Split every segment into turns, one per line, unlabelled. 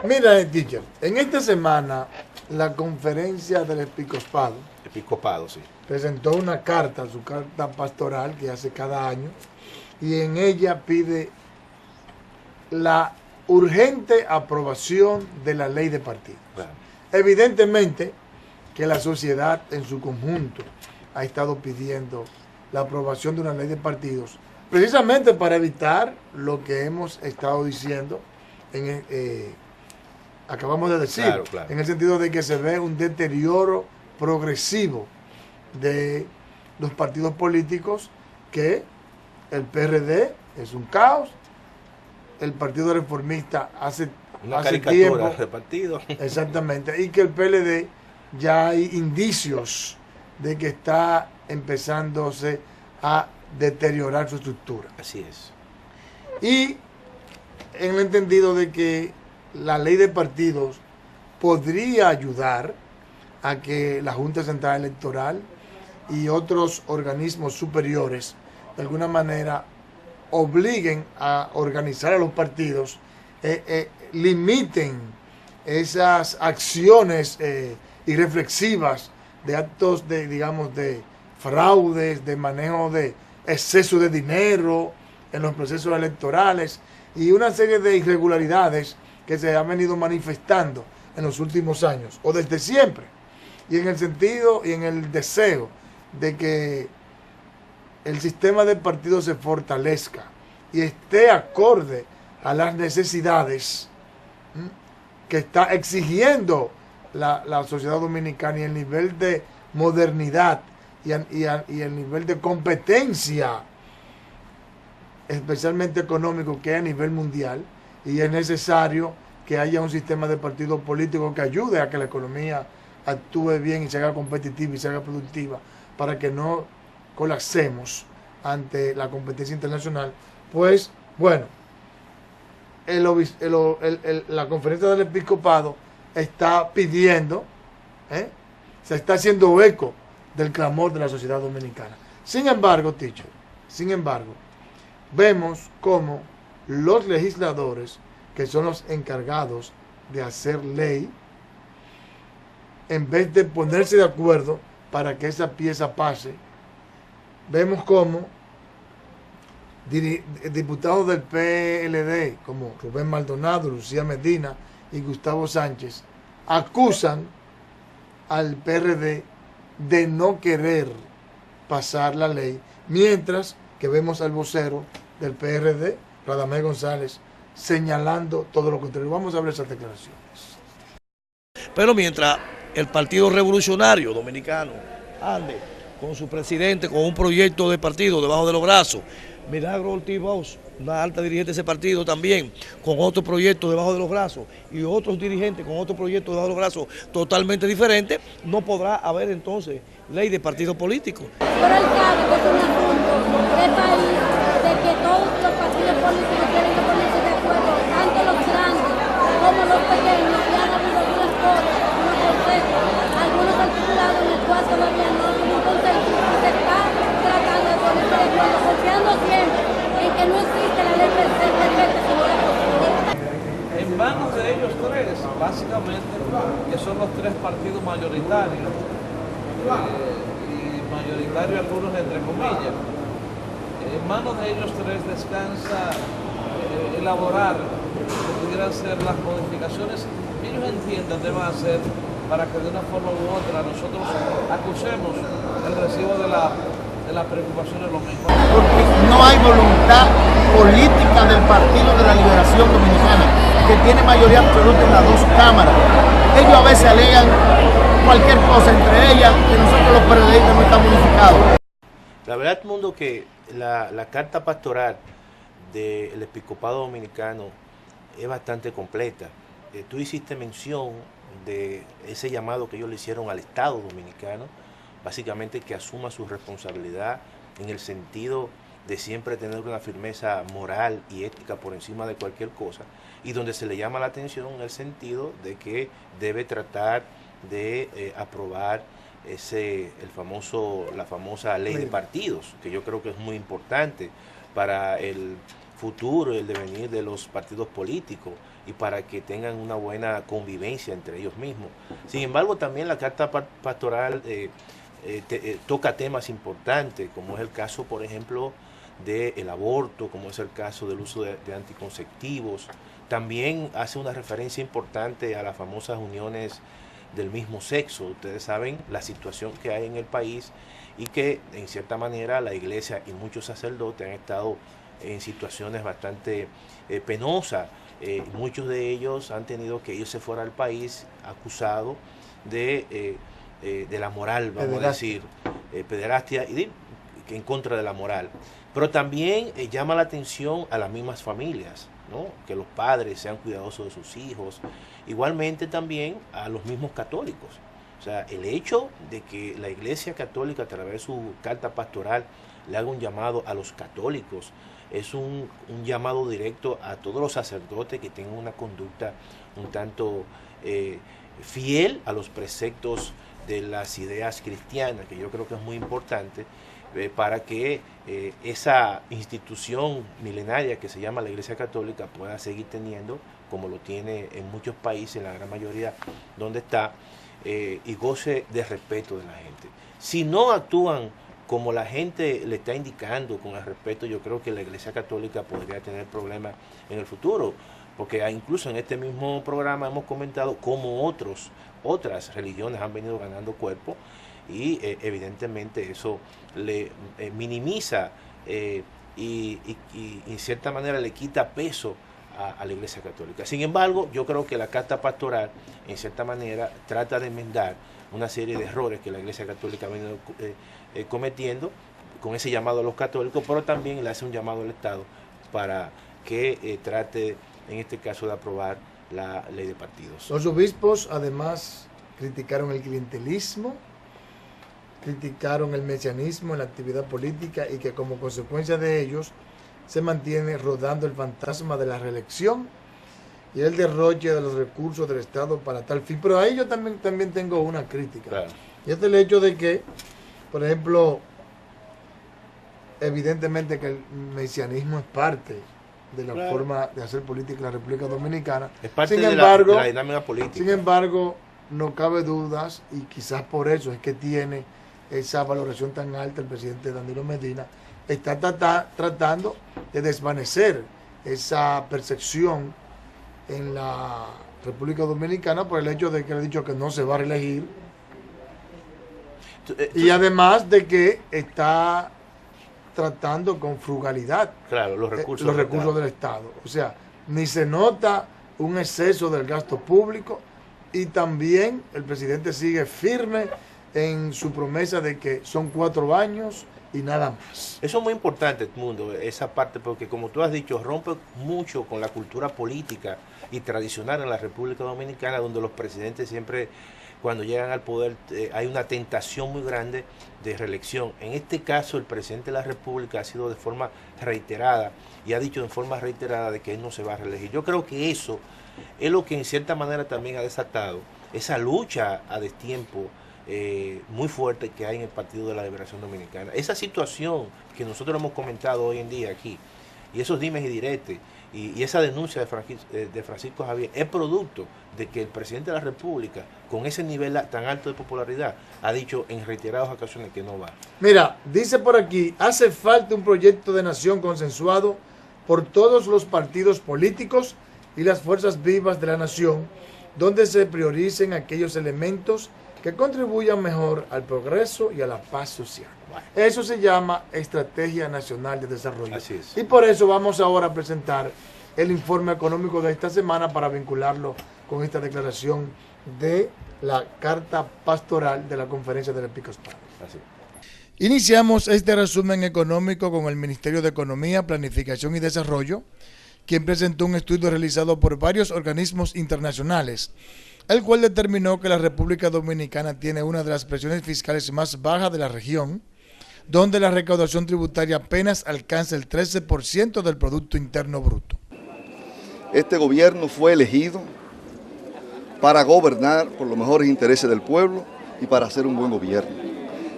Mira, teacher, en esta semana la conferencia del
Episcopado, sí.
presentó una carta, su carta pastoral que hace cada año, y en ella pide la urgente aprobación de la ley de partidos.
Claro.
Evidentemente que la sociedad en su conjunto ha estado pidiendo la aprobación de una ley de partidos, precisamente para evitar lo que hemos estado diciendo, acabamos de decir,
Claro.
en el sentido de que se ve un deterioro progresivo de los partidos políticos, que el PRD es un caos, el Partido Reformista hace
caricatura
tiempo,
de partido.
exactamente, y que el PLD ya hay indicios de que está empezándose a deteriorar su estructura.
Así es.
Y en el entendido de que la ley de partidos podría ayudar a que la Junta Central Electoral y otros organismos superiores de alguna manera obliguen a organizar a los partidos, limiten esas acciones irreflexivas de actos de, digamos, de fraudes, de manejo de exceso de dinero en los procesos electorales y una serie de irregularidades que se han venido manifestando en los últimos años o desde siempre, y en el sentido y en el deseo de que el sistema de partidos se fortalezca y esté acorde a las necesidades que está exigiendo la sociedad dominicana y el nivel de modernidad y el nivel de competencia, especialmente económico, que hay a nivel mundial, y es necesario que haya un sistema de partidos políticos que ayude a que la economía actúe bien y se haga competitiva y se haga productiva, para que no colapsemos ante la competencia internacional. Pues bueno, la conferencia del episcopado está pidiendo, se está haciendo eco del clamor de la sociedad dominicana. Sin embargo, teacher, vemos cómo los legisladores, que son los encargados de hacer ley, en vez de ponerse de acuerdo para que esa pieza pase, vemos cómo diputados del PLD como Rubén Maldonado, Lucía Medina y Gustavo Sánchez acusan al PRD de no querer pasar la ley, mientras que vemos al vocero del PRD, Radamés González, señalando todo lo contrario. Vamos a ver esas declaraciones.
Pero mientras el Partido Revolucionario Dominicano ande con su presidente, con un proyecto de partido debajo de los brazos, Milagro Ortiz Bosch, una alta dirigente de ese partido también, con otro proyecto debajo de los brazos, y otros dirigentes con otro proyecto debajo de los brazos totalmente diferente, no podrá haber entonces ley de partido político.
Pero él sabe que es un asunto de país, de que todos los partidos políticos tienen que ponerse de acuerdo, tanto los grandes como los pequeños, y han habido algunas cosas, unos conceptos, algunos articulados en el cual todavía no hay un consenso, y se está tratando de ponerse de acuerdo, confiando siempre en que no existe la ley perfecta, sino la posibilidad.
En manos de ellos tres, básicamente, que son los tres partidos mayoritarios, y mayoritarios algunos entre comillas, en manos de ellos tres descansa elaborar lo que pudieran ser las modificaciones que ellos entiendan deban hacer para que de una forma u otra nosotros acusemos el recibo de las preocupaciones de los mismos.
Porque no hay voluntad política del Partido de la Liberación Dominicana, que tiene mayoría absoluta en las dos cámaras. Ellos a veces alegan cualquier cosa, entre ellas que nosotros los periodistas no estamos unificados.
La verdad, mundo, que la carta pastoral del episcopado dominicano es bastante completa. Tú hiciste mención de ese llamado que ellos le hicieron al Estado dominicano, básicamente que asuma su responsabilidad en el sentido de siempre tener una firmeza moral y ética por encima de cualquier cosa, y donde se le llama la atención en el sentido de que debe tratar de aprobar la famosa ley de partidos, que yo creo que es muy importante para el futuro y el devenir de los partidos políticos y para que tengan una buena convivencia entre ellos mismos. Sin embargo, también la Carta Pastoral toca temas importantes, como es el caso, por ejemplo, del aborto, como es el caso del uso de anticonceptivos. También hace una referencia importante a las famosas uniones del mismo sexo. Ustedes saben la situación que hay en el país y que en cierta manera la iglesia y muchos sacerdotes han estado en situaciones bastante penosas. Muchos de ellos han tenido que irse fuera del país acusados de la moral, vamos a decir, pederastia y en contra de la moral. Pero también llama la atención a las mismas familias, ¿no? Que los padres sean cuidadosos de sus hijos. Igualmente también a los mismos católicos. O sea, el hecho de que la Iglesia Católica a través de su carta pastoral le haga un llamado a los católicos es un llamado directo a todos los sacerdotes que tengan una conducta un tanto fiel a los preceptos de las ideas cristianas, que yo creo que es muy importante para que esa institución milenaria que se llama la Iglesia Católica pueda seguir teniendo, como lo tiene en muchos países, en la gran mayoría donde está, y goce de respeto de la gente. Si no actúan como la gente le está indicando con el respeto, yo creo que la Iglesia Católica podría tener problemas en el futuro, porque incluso en este mismo programa hemos comentado cómo otras religiones han venido ganando cuerpo y evidentemente eso le minimiza y en cierta manera le quita peso a la Iglesia Católica. Sin embargo, yo creo que la Carta Pastoral en cierta manera trata de enmendar una serie de errores que la Iglesia Católica ha venido cometiendo con ese llamado a los católicos, pero también le hace un llamado al Estado para que trate, en este caso, de aprobar la ley de partidos.
Los obispos además criticaron el clientelismo, criticaron el mesianismo en la actividad política y que como consecuencia de ellos se mantiene rodando el fantasma de la reelección y el derroche de los recursos del Estado para tal fin. Pero ahí yo también tengo una crítica.
Claro.
Y es el hecho de que, por ejemplo, evidentemente que el mesianismo es parte de la forma de hacer política en la República Dominicana.
Es parte
de la
dinámica política.
Sin embargo, no cabe dudas, y quizás por eso es que tiene esa valoración tan alta el presidente Danilo Medina, está tratando de desvanecer esa percepción en la República Dominicana por el hecho de que le ha dicho que no se va a reelegir y además de que está tratando con frugalidad
los recursos
del Estado. O sea, ni se nota un exceso del gasto público y también el presidente sigue firme en su promesa de que son 4 años y nada más.
Eso es muy importante, Edmundo, esa parte, porque como tú has dicho, rompe mucho con la cultura política y tradicional en la República Dominicana, donde los presidentes siempre, cuando llegan al poder, hay una tentación muy grande de reelección. En este caso, el presidente de la República ha sido de forma reiterada y ha dicho de forma reiterada de que él no se va a reelegir. Yo creo que eso es lo que en cierta manera también ha desatado esa lucha a destiempo muy fuerte que hay en el Partido de la Liberación Dominicana. Esa situación que nosotros hemos comentado hoy en día aquí, y esos dimes y diretes, y esa denuncia de Francisco Javier, es producto de que el presidente de la República, con ese nivel tan alto de popularidad, ha dicho en reiteradas ocasiones que no va.
Mira, dice por aquí, hace falta un proyecto de nación consensuado por todos los partidos políticos y las fuerzas vivas de la nación, donde se prioricen aquellos elementos que contribuyan mejor al progreso y a la paz social. Eso se llama Estrategia Nacional de Desarrollo.
Así es.
Y por eso vamos ahora a presentar el informe económico de esta semana para vincularlo con esta declaración de la Carta Pastoral de la Conferencia del Episcopado.
Así.
Iniciamos este resumen económico con el Ministerio de Economía, Planificación y Desarrollo, quien presentó un estudio realizado por varios organismos internacionales, el cual determinó que la República Dominicana tiene una de las presiones fiscales más bajas de la región, donde la recaudación tributaria apenas alcanza el 13% del Producto Interno Bruto.
Este gobierno fue elegido para gobernar por los mejores intereses del pueblo y para hacer un buen gobierno.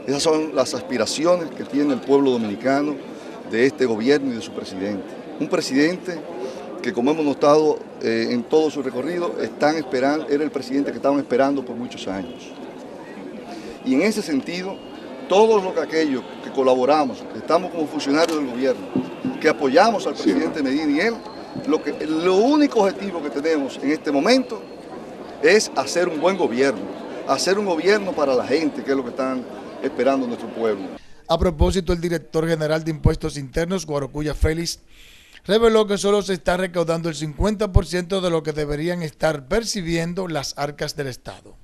Esas son las aspiraciones que tiene el pueblo dominicano de este gobierno y de su presidente. Un presidente que como hemos notado en todo su recorrido, están esperando, era el presidente que estaban esperando por muchos años. Y en ese sentido, todos aquellos que colaboramos, que estamos como funcionarios del gobierno, que apoyamos al presidente Medina y él, lo único objetivo que tenemos en este momento es hacer un buen gobierno, hacer un gobierno para la gente, que es lo que están esperando nuestro pueblo.
A propósito, el director general de Impuestos Internos, Guarocuya Félix, reveló que solo se está recaudando el 50% de lo que deberían estar percibiendo las arcas del Estado.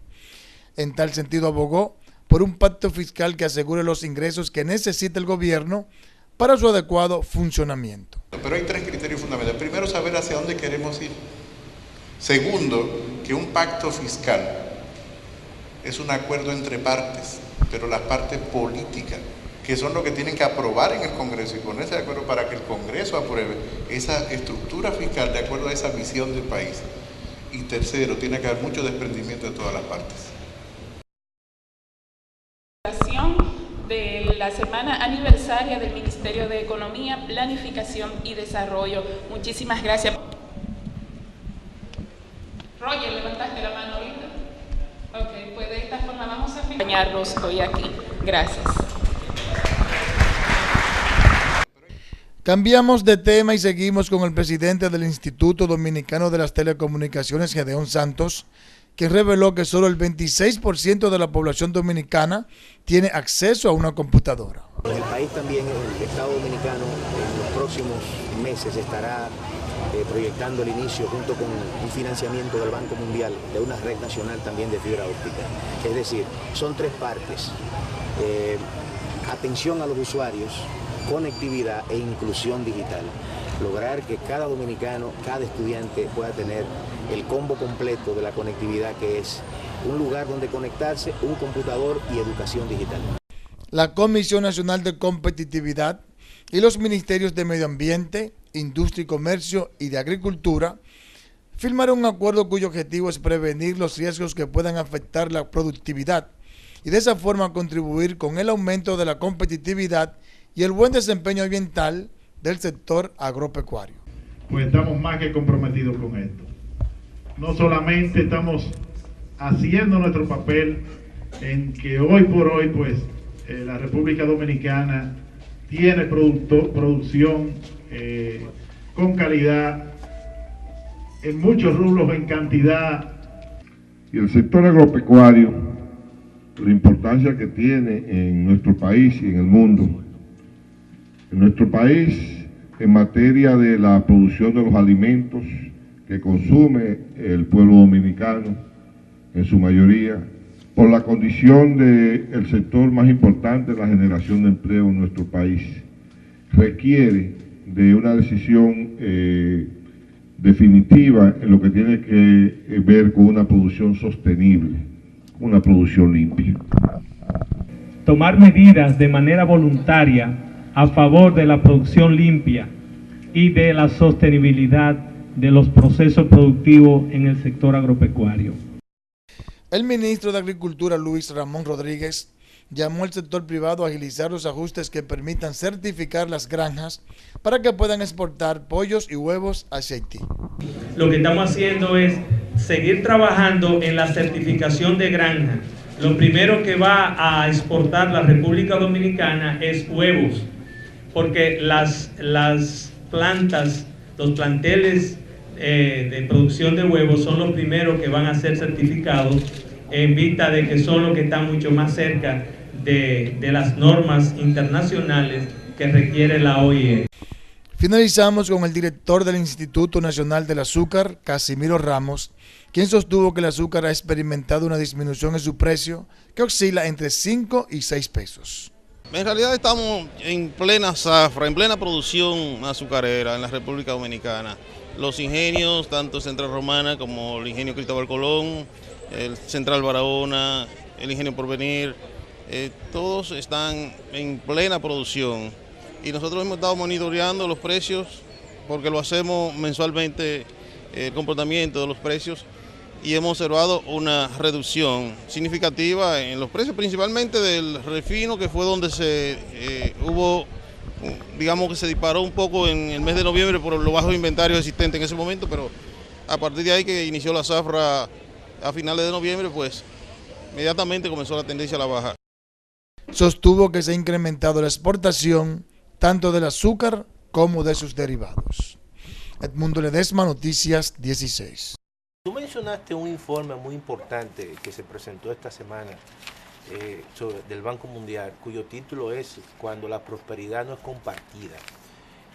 En tal sentido, abogó por un pacto fiscal que asegure los ingresos que necesita el gobierno para su adecuado funcionamiento.
Pero hay tres criterios fundamentales. Primero, saber hacia dónde queremos ir. Segundo, que un pacto fiscal es un acuerdo entre partes, pero las partes políticas, que son los que tienen que aprobar en el Congreso y ponerse de acuerdo para que el Congreso apruebe esa estructura fiscal de acuerdo a esa visión del país. Y tercero, tiene que haber mucho desprendimiento de todas las partes.
De la semana aniversaria del Ministerio de Economía, Planificación y Desarrollo. Muchísimas gracias. Roger, levantaste la mano ahorita. Ok, pues de esta forma vamos a acompañarlos hoy aquí. Gracias.
Cambiamos de tema y seguimos con el presidente del Instituto Dominicano de las Telecomunicaciones, Gedeón Santos, que reveló que solo el 26% de la población dominicana tiene acceso a una computadora.
En el país también, el Estado Dominicano en los próximos meses estará proyectando el inicio, junto con un financiamiento del Banco Mundial, de una red nacional también de fibra óptica. Es decir, son tres partes: atención a los usuarios, conectividad e inclusión digital. Lograr que cada dominicano, cada estudiante pueda tener el combo completo de la conectividad, que es un lugar donde conectarse, un computador y educación digital.
La Comisión Nacional de Competitividad y los Ministerios de Medio Ambiente, Industria y Comercio y de Agricultura firmaron un acuerdo cuyo objetivo es prevenir los riesgos que puedan afectar la productividad y de esa forma contribuir con el aumento de la competitividad y el buen desempeño ambiental del sector agropecuario.
Pues estamos más que comprometidos con esto. No solamente estamos haciendo nuestro papel en que hoy por hoy pues la República Dominicana tiene producción con calidad en muchos rubros, en cantidad.
Y el sector agropecuario, la importancia que tiene en nuestro país y en el mundo. En nuestro país, en materia de la producción de los alimentos que consume el pueblo dominicano, en su mayoría, por la condición del sector más importante de la generación de empleo en nuestro país, requiere de una decisión definitiva en lo que tiene que ver con una producción sostenible, una producción limpia.
Tomar medidas de manera voluntaria a favor de la producción limpia y de la sostenibilidad de los procesos productivos en el sector agropecuario.
El ministro de Agricultura, Luis Ramón Rodríguez, llamó al sector privado a agilizar los ajustes que permitan certificar las granjas para que puedan exportar pollos y huevos hacia Haití.
Lo que estamos haciendo es seguir trabajando en la certificación de granja. Lo primero que va a exportar la República Dominicana es huevos, porque las plantas, los planteles de producción de huevos son los primeros que van a ser certificados, en vista de que son los que están mucho más cerca de las normas internacionales que requiere la OIE.
Finalizamos con el director del Instituto Nacional del Azúcar, Casimiro Ramos, quien sostuvo que el azúcar ha experimentado una disminución en su precio que oscila entre 5 y 6 pesos.
En realidad estamos en plena zafra, en plena producción azucarera en la República Dominicana. Los ingenios, tanto Central Romana como el ingenio Cristóbal Colón, el Central Barahona, el ingenio Porvenir, todos están en plena producción. Y nosotros hemos estado monitoreando los precios, porque lo hacemos mensualmente, el comportamiento de los precios, y hemos observado una reducción significativa en los precios, principalmente del refino, que fue donde hubo digamos que se disparó un poco en el mes de noviembre por los bajos inventarios existentes en ese momento, pero a partir de ahí que inició la zafra a finales de noviembre, pues inmediatamente comenzó la tendencia a la baja.
Sostuvo que se ha incrementado la exportación tanto del azúcar como de sus derivados. Edmundo Ledesma, Noticias 16.
Tú mencionaste un informe muy importante que se presentó esta semana del Banco Mundial, cuyo título es Cuando la prosperidad no es compartida.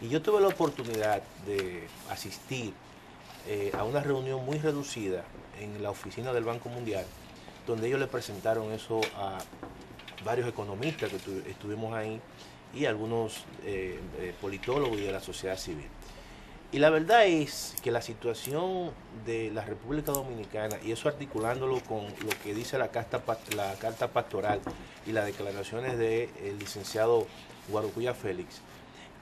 Y yo tuve la oportunidad de asistir a una reunión muy reducida en la oficina del Banco Mundial, donde ellos le presentaron eso a varios economistas que estuvimos ahí y algunos politólogos y de la sociedad civil. Y la verdad es que la situación de la República Dominicana, y eso articulándolo con lo que dice la carta pastoral y las declaraciones del licenciado Guarocuya Félix,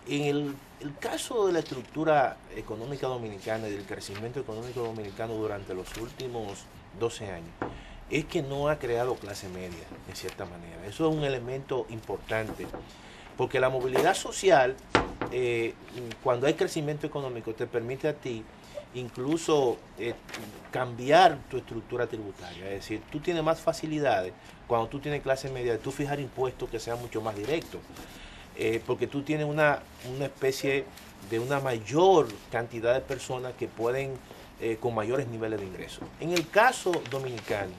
en el caso de la estructura económica dominicana y del crecimiento económico dominicano durante los últimos 12 años, es que no ha creado clase media, en cierta manera. Eso es un elemento importante, porque la movilidad social, cuando hay crecimiento económico, te permite a ti incluso cambiar tu estructura tributaria. Es decir, tú tienes más facilidades cuando tú tienes clase media de tú fijar impuestos que sean mucho más directos, porque tú tienes una especie de una mayor cantidad de personas que pueden con mayores niveles de ingresos. En el caso dominicano,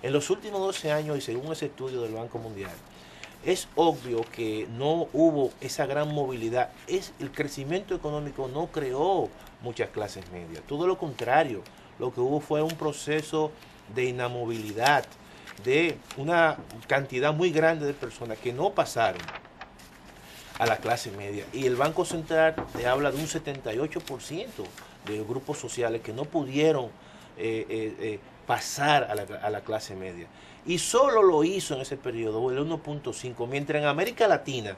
en los últimos 12 años, y según ese estudio del Banco Mundial, es obvio que no hubo esa gran movilidad. El crecimiento económico no creó muchas clases medias. Todo lo contrario, lo que hubo fue un proceso de inamovilidad de una cantidad muy grande de personas que no pasaron a la clase media. Y el Banco Central te habla de un 78% de grupos sociales que no pudieron pasar a la clase media. Y solo lo hizo en ese periodo, el 1.5, mientras en América Latina,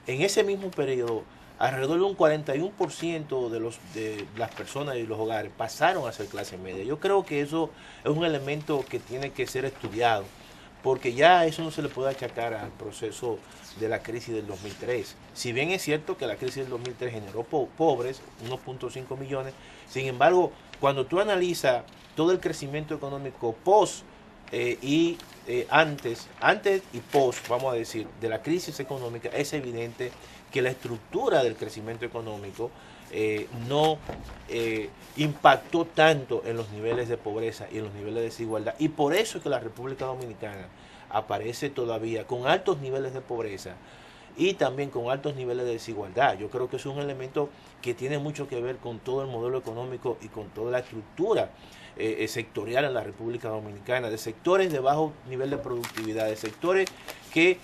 en ese mismo periodo, alrededor de un 41% de las personas y los hogares pasaron a ser clase media. Yo creo que eso es un elemento que tiene que ser estudiado, porque ya eso no se le puede achacar al proceso de la crisis del 2003. Si bien es cierto que la crisis del 2003 generó pobres, 1.5 millones, sin embargo, cuando tú analizas todo el crecimiento económico post antes y post, vamos a decir, de la crisis económica, es evidente que la estructura del crecimiento económico no impactó tanto en los niveles de pobreza y en los niveles de desigualdad. Y por eso es que la República Dominicana aparece todavía con altos niveles de pobreza y también con altos niveles de desigualdad. Yo creo que es un elemento que tiene mucho que ver con todo el modelo económico y con toda la estructura sectorial en la República Dominicana, de sectores de bajo nivel de productividad, de sectores que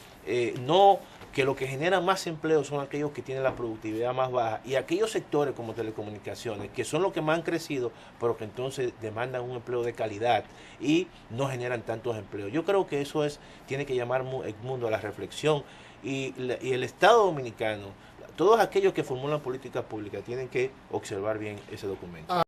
lo que genera más empleo son aquellos que tienen la productividad más baja, y aquellos sectores como telecomunicaciones, que son los que más han crecido, pero que entonces demandan un empleo de calidad y no generan tantos empleos. Yo creo que eso tiene que llamar el mundo a la reflexión, y el Estado dominicano, todos aquellos que formulan políticas públicas tienen que observar bien ese documento.